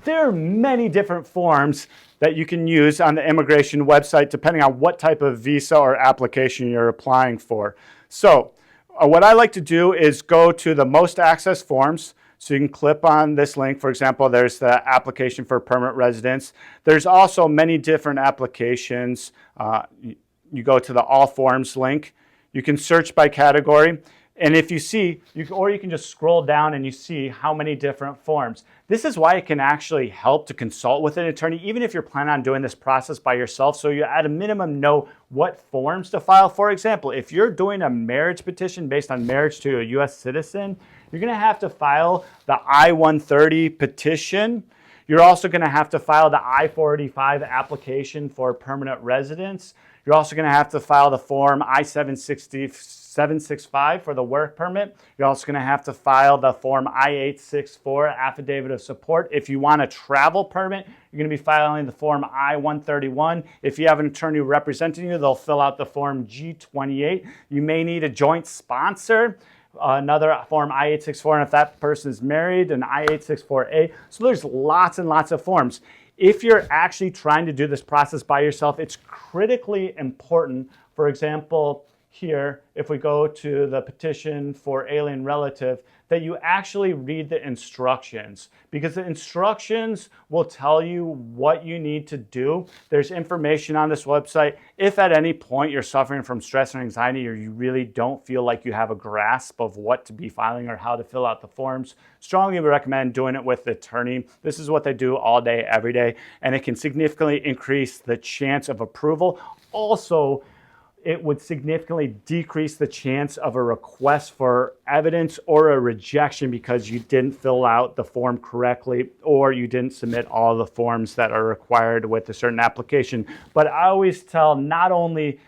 There are many different forms that you can use on the immigration website depending on what type of visa or application you're applying for. So what I like to do is go to the most accessed forms. So you can click on this link. For example, there's the application for permanent residence. There's also many different applications. You go to the all forms link. You can search by category. And if you see, or you can just scroll down and you see how many different forms. This is why it can actually help to consult with an attorney, even if you're planning on doing this process by yourself, so you at a minimum know what forms to file. For example, if you're doing a marriage petition based on marriage to a U.S. citizen, you're going to have to file the I-130 petition. You're also going to have to file the I-485 application for permanent residence. You're also going to have to file the form I-765 for the work permit. You're also going to have to file the form I-864 affidavit of support. If you want a travel permit, you're going to be filing the form I-131. If you have an attorney representing you, they'll fill out the form G-28. You may need a joint sponsor, another form I-864, and if that person is married, an I-864A. So there's lots and lots of forms. If you're actually trying to do this process by yourself, it's critically important. For example, here, if we go to the petition for alien relative, that you actually read the instructions, because the instructions will tell you what you need to do. There's information on this website. If at any point you're suffering from stress or anxiety, or you really don't feel like you have a grasp of what to be filing or how to fill out the forms, strongly recommend doing it with the attorney. This is what they do all day, every day, and it can significantly increase the chance of approval. Also, it would significantly decrease the chance of a request for evidence or a rejection because you didn't fill out the form correctly or you didn't submit all the forms that are required with a certain application. But I always tell not only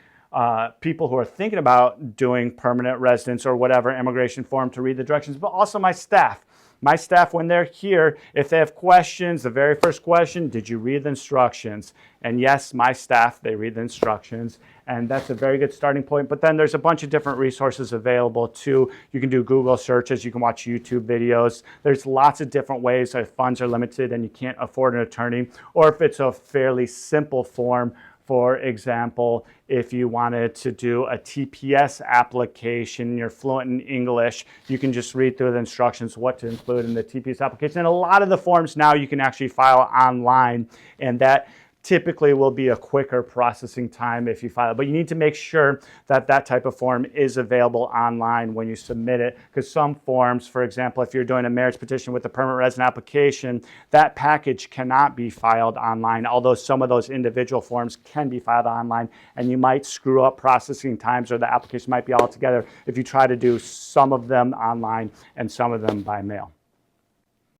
people who are thinking about doing permanent residence or whatever immigration form to read the directions, but also my staff. My staff, when they're here, if they have questions, the very first question, did you read the instructions? And yes, my staff, they read the instructions, and that's a very good starting point. But then there's a bunch of different resources available too. You can do Google searches, you can watch YouTube videos. There's lots of different ways if funds are limited and you can't afford an attorney, or if it's a fairly simple form. For example, if you wanted to do a TPS application, you're fluent in English, you can just read through the instructions what to include in the TPS application. And a lot of the forms now you can actually file online, and that typically will be a quicker processing time if you file it. But you need to make sure that that type of form is available online when you submit it, because some forms, for example, if you're doing a marriage petition with a permanent resident application, that package cannot be filed online, although some of those individual forms can be filed online, and you might screw up processing times, or the application might be all together if you try to do some of them online and some of them by mail.